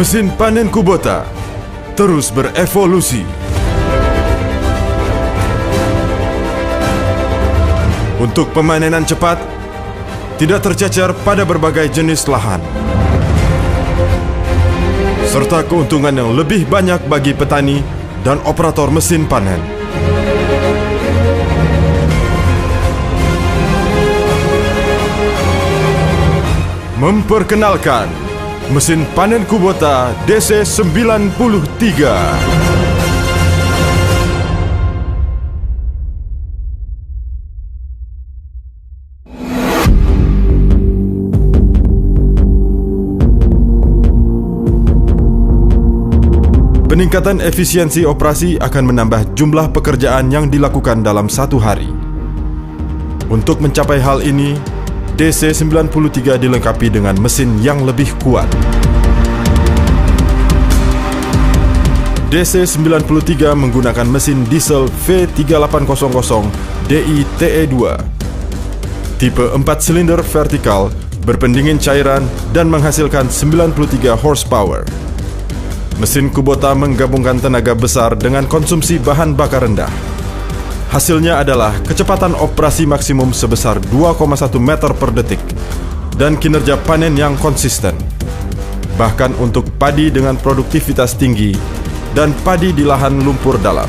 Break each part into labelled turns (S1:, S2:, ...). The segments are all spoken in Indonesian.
S1: Mesin panen Kubota terus berevolusi untuk pemanenan cepat, tidak tercecer pada berbagai jenis lahan, serta keuntungan yang lebih banyak bagi petani dan operator mesin panen. Memperkenalkan mesin panen Kubota DC93. Peningkatan efisiensi operasi akan menambah jumlah pekerjaan yang dilakukan dalam satu hari. Untuk mencapai hal ini, DC93 dilengkapi dengan mesin yang lebih kuat. DC93 menggunakan mesin diesel V3800 DI-TE2, tipe 4 silinder vertikal, berpendingin cairan dan menghasilkan 93 horsepower. Mesin Kubota menggabungkan tenaga besar dengan konsumsi bahan bakar rendah. Hasilnya adalah kecepatan operasi maksimum sebesar 2,1 meter per detik dan kinerja panen yang konsisten. Bahkan untuk padi dengan produktivitas tinggi dan padi di lahan lumpur dalam.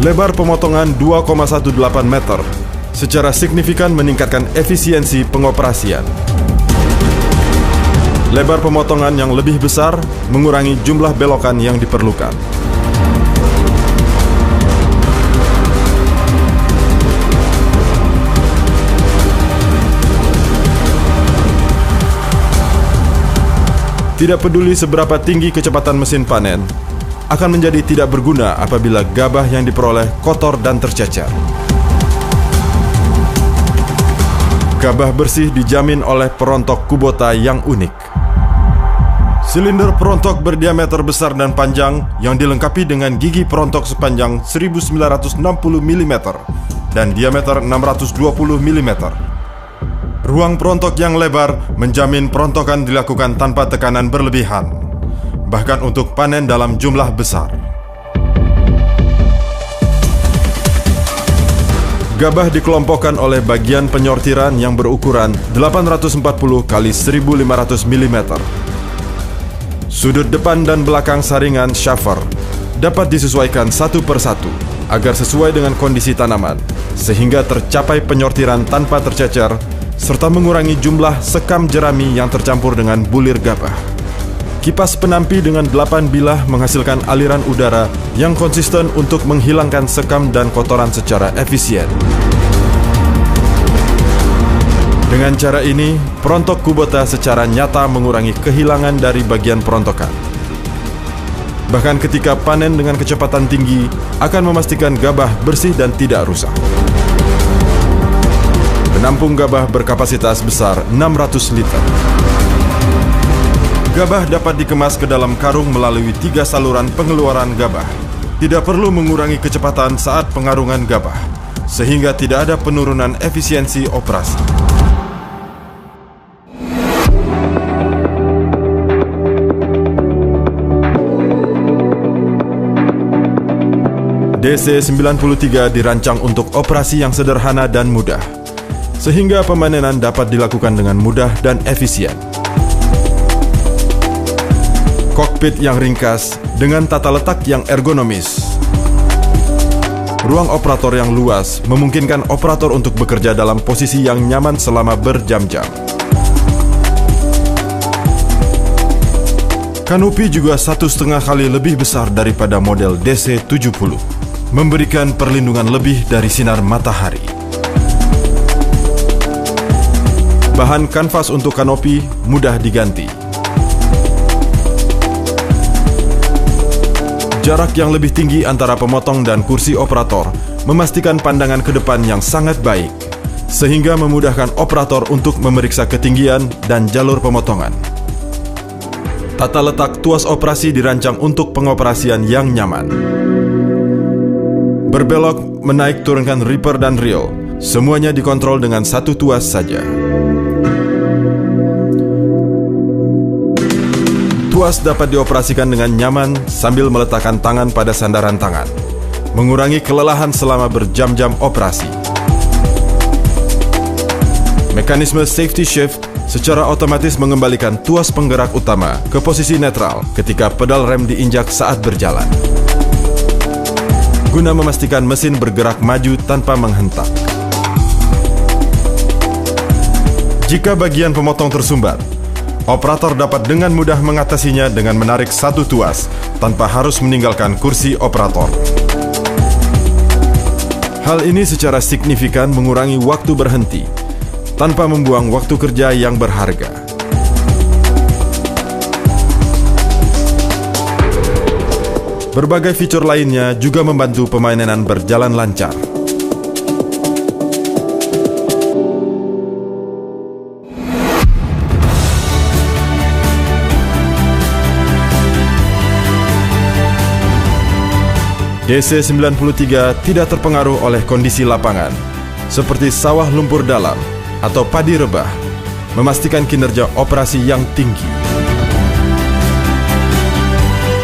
S1: Lebar pemotongan 2,18 meter secara signifikan meningkatkan efisiensi pengoperasian. Lebar pemotongan yang lebih besar mengurangi jumlah belokan yang diperlukan. Tidak peduli seberapa tinggi kecepatan mesin panen, akan menjadi tidak berguna apabila gabah yang diperoleh kotor dan tercecer. Gabah bersih dijamin oleh perontok Kubota yang unik. Silinder perontok berdiameter besar dan panjang yang dilengkapi dengan gigi perontok sepanjang 1960 mm dan diameter 620 mm. Ruang perontok yang lebar menjamin perontokan dilakukan tanpa tekanan berlebihan, bahkan untuk panen dalam jumlah besar. Gabah dikelompokkan oleh bagian penyortiran yang berukuran 840 x 1500 mm. Sudut depan dan belakang saringan shaver dapat disesuaikan satu persatu agar sesuai dengan kondisi tanaman, sehingga tercapai penyortiran tanpa tercecer, serta mengurangi jumlah sekam jerami yang tercampur dengan bulir gabah. Kipas penampi dengan 8 bilah menghasilkan aliran udara yang konsisten untuk menghilangkan sekam dan kotoran secara efisien. Dengan cara ini, perontok Kubota secara nyata mengurangi kehilangan dari bagian perontokan. Bahkan ketika panen dengan kecepatan tinggi, akan memastikan gabah bersih dan tidak rusak. Penampung gabah berkapasitas besar 600 liter. Gabah dapat dikemas ke dalam karung melalui 3 saluran pengeluaran gabah. Tidak perlu mengurangi kecepatan saat pengarungan gabah, sehingga tidak ada penurunan efisiensi operasi. DC93 dirancang untuk operasi yang sederhana dan mudah, sehingga pemanenan dapat dilakukan dengan mudah dan efisien. Kokpit yang ringkas dengan tata letak yang ergonomis. Ruang operator yang luas memungkinkan operator untuk bekerja dalam posisi yang nyaman selama berjam-jam. Kanopi juga 1,5 kali lebih besar daripada model DC70, memberikan perlindungan lebih dari sinar matahari. Bahan kanvas untuk kanopi mudah diganti. Jarak yang lebih tinggi antara pemotong dan kursi operator memastikan pandangan ke depan yang sangat baik, sehingga memudahkan operator untuk memeriksa ketinggian dan jalur pemotongan. Tata letak tuas operasi dirancang untuk pengoperasian yang nyaman. Berbelok, menaik turunkan ripper dan reel, semuanya dikontrol dengan satu tuas saja. Tuas dapat dioperasikan dengan nyaman sambil meletakkan tangan pada sandaran tangan, mengurangi kelelahan selama berjam-jam operasi. Mekanisme safety shift secara otomatis mengembalikan tuas penggerak utama ke posisi netral ketika pedal rem diinjak saat berjalan, guna memastikan mesin bergerak maju tanpa menghentak. Jika bagian pemotong tersumbat, operator dapat dengan mudah mengatasinya dengan menarik satu tuas tanpa harus meninggalkan kursi operator. Hal ini secara signifikan mengurangi waktu berhenti tanpa membuang waktu kerja yang berharga. Berbagai fitur lainnya juga membantu pemainan berjalan lancar. DC-93 tidak terpengaruh oleh kondisi lapangan, seperti sawah lumpur dalam atau padi rebah, memastikan kinerja operasi yang tinggi.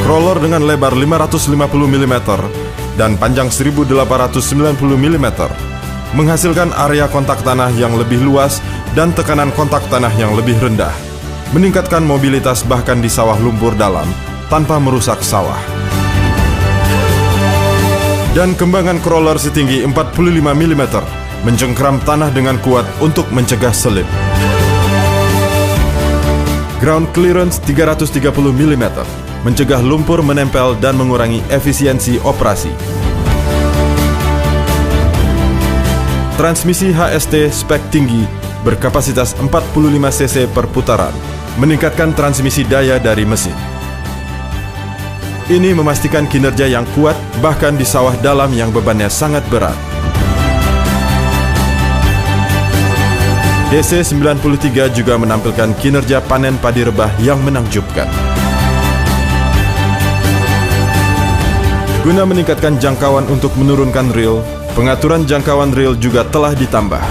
S1: Crawler dengan lebar 550 mm dan panjang 1890 mm menghasilkan area kontak tanah yang lebih luas dan tekanan kontak tanah yang lebih rendah, meningkatkan mobilitas bahkan di sawah lumpur dalam tanpa merusak sawah. Dan kembangan crawler setinggi 45 mm mencengkram tanah dengan kuat untuk mencegah selip. Ground clearance 330 mm mencegah lumpur menempel dan mengurangi efisiensi operasi. Transmisi HST spek tinggi berkapasitas 45 cc per putaran, meningkatkan transmisi daya dari mesin. Ini memastikan kinerja yang kuat bahkan di sawah dalam yang bebannya sangat berat. DC-93 juga menampilkan kinerja panen padi rebah yang menakjubkan. Guna meningkatkan jangkauan untuk menurunkan reel, pengaturan jangkauan reel juga telah ditambah.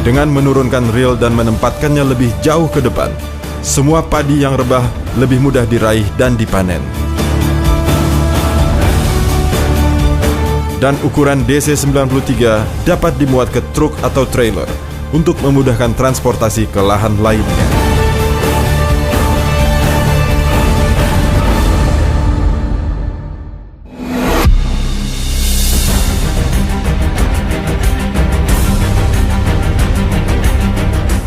S1: Dengan menurunkan reel dan menempatkannya lebih jauh ke depan, semua padi yang rebah lebih mudah diraih dan dipanen. Dan ukuran DC-93 dapat dimuat ke truk atau trailer untuk memudahkan transportasi ke lahan lainnya.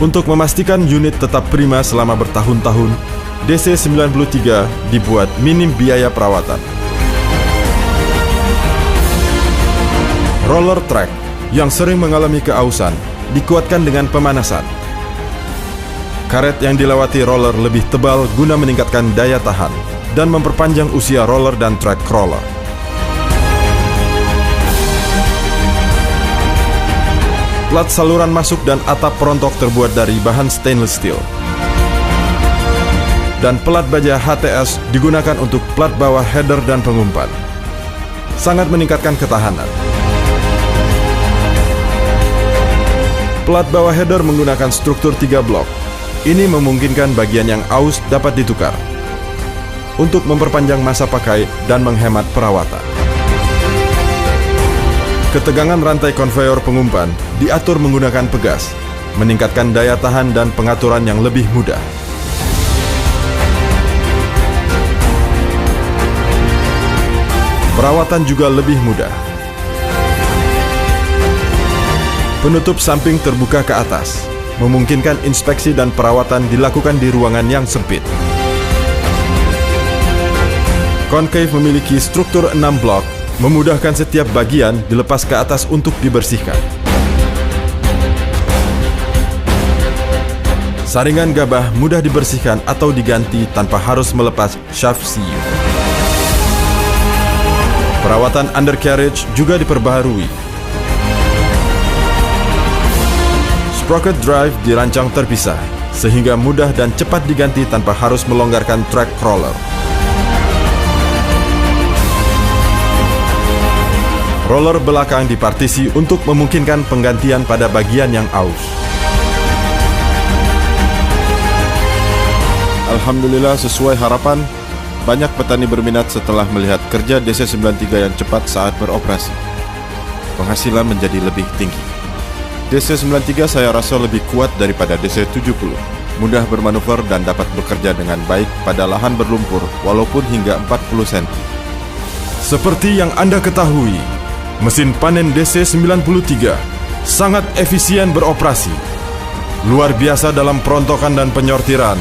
S1: Untuk memastikan unit tetap prima selama bertahun-tahun, DC-93 dibuat minim biaya perawatan. Roller track yang sering mengalami keausan dikuatkan dengan pemanasan. Karet yang dilewati roller lebih tebal guna meningkatkan daya tahan dan memperpanjang usia roller dan track crawler. Plat saluran masuk dan atap perontok terbuat dari bahan stainless steel. Dan pelat baja HTS digunakan untuk plat bawah header dan pengumpan. Sangat meningkatkan ketahanan. Plat bawah header menggunakan struktur 3 blok. Ini memungkinkan bagian yang aus dapat ditukar untuk memperpanjang masa pakai dan menghemat perawatan. Ketegangan rantai konveyor pengumpan diatur menggunakan pegas, meningkatkan daya tahan dan pengaturan yang lebih mudah. Perawatan juga lebih mudah. Penutup samping terbuka ke atas, memungkinkan inspeksi dan perawatan dilakukan di ruangan yang sempit. Concave memiliki struktur 6 blok, memudahkan setiap bagian dilepas ke atas untuk dibersihkan. Saringan gabah mudah dibersihkan atau diganti tanpa harus melepas shaft siu. Perawatan undercarriage juga diperbaharui. Sprocket drive dirancang terpisah, sehingga mudah dan cepat diganti tanpa harus melonggarkan track crawler. Roller belakang dipartisi untuk memungkinkan penggantian pada bagian yang aus. Alhamdulillah sesuai harapan, banyak petani berminat setelah melihat kerja DC93 yang cepat saat beroperasi. Penghasilan menjadi lebih tinggi. DC93 saya rasa lebih kuat daripada DC70, mudah bermanuver dan dapat bekerja dengan baik pada lahan berlumpur walaupun hingga 40 cm. Seperti yang Anda ketahui, mesin panen DC93 sangat efisien beroperasi, luar biasa dalam perontokan dan penyortiran,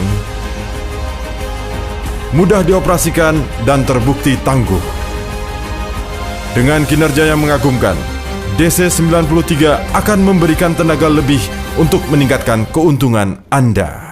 S1: mudah dioperasikan dan terbukti tangguh. Dengan kinerja yang mengagumkan, DC93 akan memberikan tenaga lebih untuk meningkatkan keuntungan Anda.